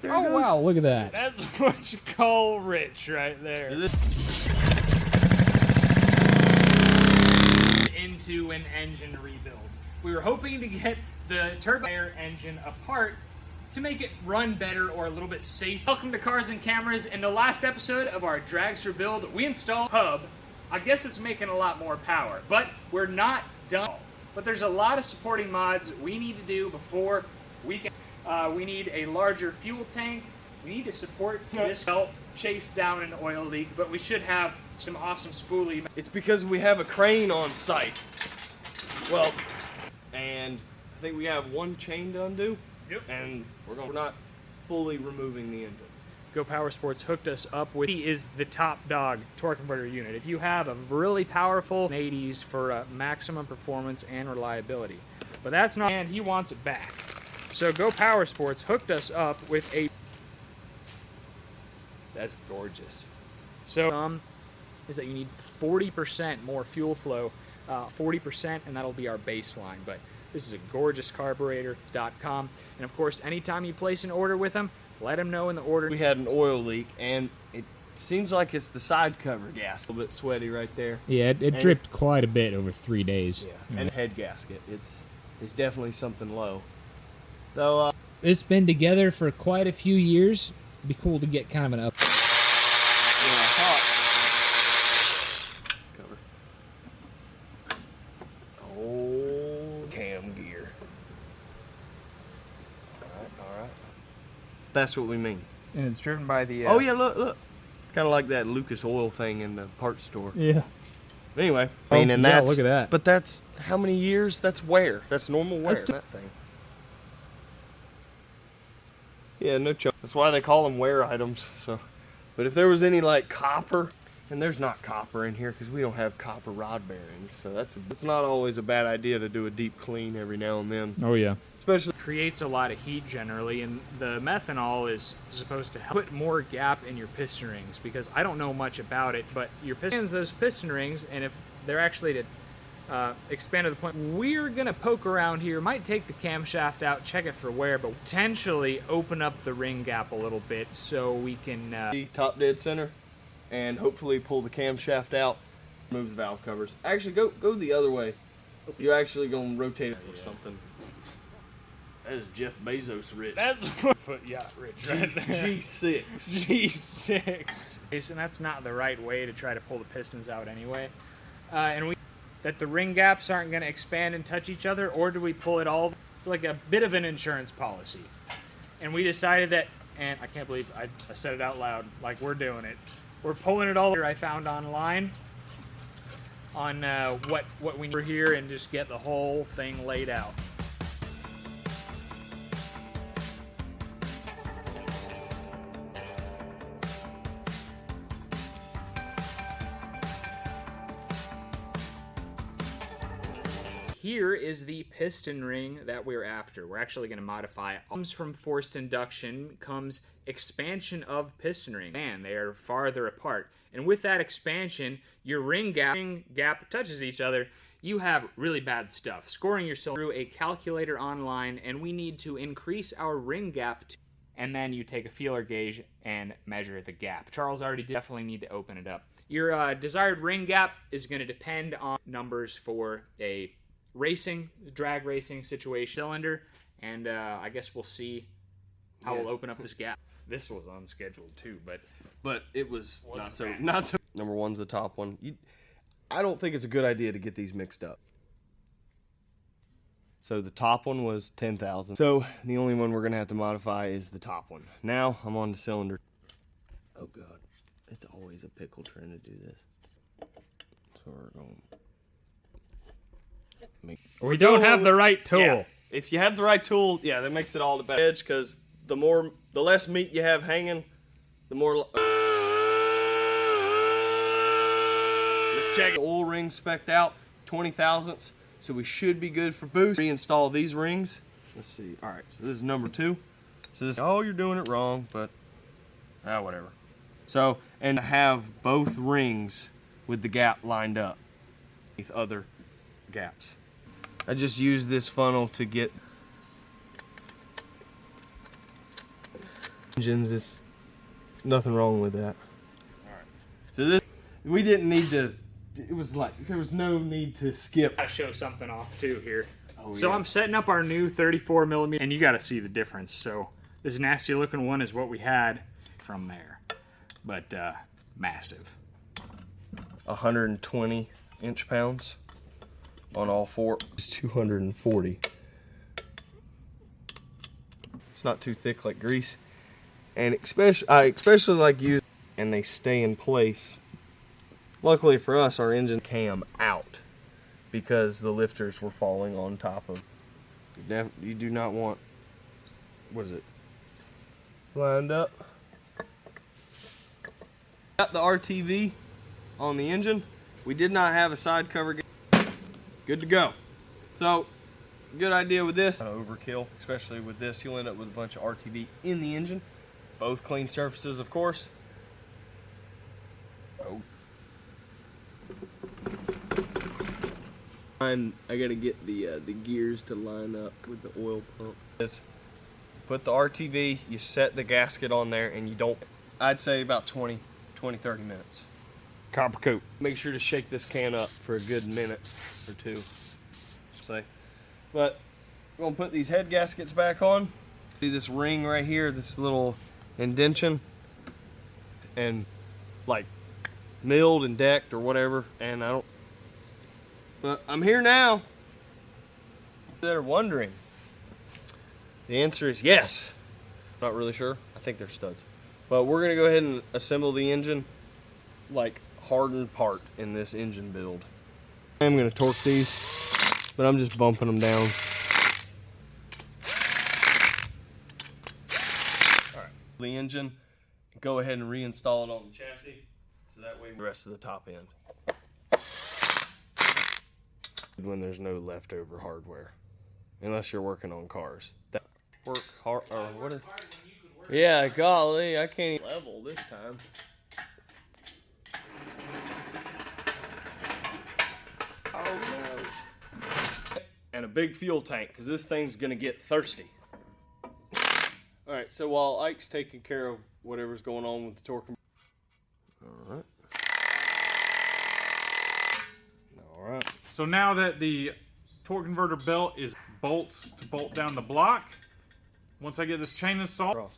There it goes. Wow, look at that. That's what you call rich right there. Into an engine rebuild. We were hoping to get the turbo engine apart to make it run better or a little bit safer. Welcome to Cars and Cameras. In the last episode of our Dragster build, we installed a hub. I guess it's making a lot more power, but we're not done. But there's a lot of supporting mods we need to do before we can. We need a larger fuel tank. We need to support this help chase down an oil leak, but we should have some awesome spoolie. It's because we have a crane on site. Well, and I think we have one chain to undo. Yep. And we're not fully removing the engine. Go Power Sports hooked us up with, he is the top dog torque converter unit. If you have a really powerful 80s for maximum performance and reliability, but that's not, and he wants it back. So Go Power Sports hooked us up with a, that's gorgeous. So is that you need 40% more fuel flow, 40%, and that'll be our baseline. But this is a gorgeous carburetor.com, and of course, anytime you place an order with them, let them know in the order. We had an oil leak, and it seems like it's the side cover gasket. A little bit sweaty right there. Yeah, it dripped quite a bit over 3 days. Yeah, and the head gasket. It's definitely something low. Though it's been together for quite a few years. It'd be cool to get kind of an up. Cover. Oh, cam gear. All right. That's what we mean. And it's driven by the. Oh yeah, look. Kind of like that Lucas Oil thing in the parts store. Yeah. Anyway, I mean, and yeah, that's. look at that. But that's how many years? That's wear. That's normal wear. That thing. Yeah, no choke. That's why they call them wear items. So, but if there was any like copper, and there's not copper in here because we don't have copper rod bearings, so that's not always a bad idea to do a deep clean every now and then. Oh yeah. Especially Creates a lot of heat generally, and the methanol is supposed to help put more gap in your piston rings, because I don't know much about it, but your pistons, those piston rings, and if they're actually to expand to the point, we're gonna poke around here, might take the camshaft out, check it for wear, but potentially open up the ring gap a little bit so we can top dead center, and hopefully pull the camshaft out, remove the valve covers. Actually, go the other way. You're actually gonna rotate it or something. That is Jeff Bezos rich. That's foot yacht rich right there. G6. G6. And that's not the right way to try to pull the pistons out anyway. And that the ring gaps aren't going to expand and touch each other, or do we pull it all? It's like a bit of an insurance policy. And we decided that, and I can't believe I said it out loud, like we're doing it. We're pulling it all I found online on what we need here, and just get the whole thing laid out. Here is the piston ring that we're after. We're actually going to modify. Comes from forced induction, comes expansion of piston ring. Man, they are farther apart. And with that expansion, your ring gap touches each other, you have really bad stuff. Scoring yourself through a calculator online, and we need to increase our ring gap and then you take a feeler gauge and measure the gap. Charles already definitely need to open it up. Your desired ring gap is going to depend on numbers for a drag racing situation cylinder, and I guess we'll see how we'll open up this gap. This was unscheduled too, but it was not so. Number one's the top one. I don't think it's a good idea to get these mixed up. So the top one was 10,000. So the only one we're gonna have to modify is the top one. Now I'm on the cylinder. Oh God, it's always a pickle trying to do this. So we're going. We don't have the right tool. Yeah. If you have the right tool, yeah, that makes it all the better. Edge, because the less meat you have hanging, the more. Let's check the oil ring spec'd out, 20 thousandths, so we should be good for boost. Reinstall these rings. Let's see. All right, so this is number 2. So this, oh, you're doing it wrong, but whatever. So, and have both rings with the gap lined up with other gaps. I just use this funnel to get Engines is nothing wrong with that. Alright. So this, we didn't need to, it was like, there was no need to skip. I'll show something off too here. Oh, so yeah. I'm setting up our new 34 millimeter, and you got to see the difference. So this nasty looking one is what we had from there, but massive. 120 inch-pounds on all four. It's 240. It's not too thick like grease, and I especially like use, and they stay in place. Luckily for us, our engine cam out because the lifters were falling on top of. You do not want, what is it? Lined up. Got the RTV on the engine. We did not have a side cover. Good to go. So, good idea with this. Overkill, especially with this. You'll end up with a bunch of RTV in the engine. Both clean surfaces, of course. Oh. I gotta get the gears to line up with the oil pump. Put the RTV, you set the gasket on there, and you don't, I'd say about 20, 30 minutes. Copper coat. Make sure to shake this can up for a good minute or two. But we're gonna put these head gaskets back on. See this ring right here, this little indentation, and like milled and decked or whatever, and I don't, but I'm here now. That are wondering. The answer is yes. Not really sure. I think they're studs. But we're gonna go ahead and assemble the engine like hardened part in this engine build. I'm gonna torque these, but I'm just bumping them down. Alright, the engine, go ahead and reinstall it on the chassis, so that way the rest of the top end. When there's no leftover hardware, unless you're working on cars. That work hard, or what is, yeah, golly, I can't even level this time. Oh no. And a big fuel tank, because this thing's gonna get thirsty. Alright, so while Ike's taking care of whatever's going on with the torque. Alright. Alright. So now that the torque converter belt is bolts to bolt down the block, once I get this chain installed,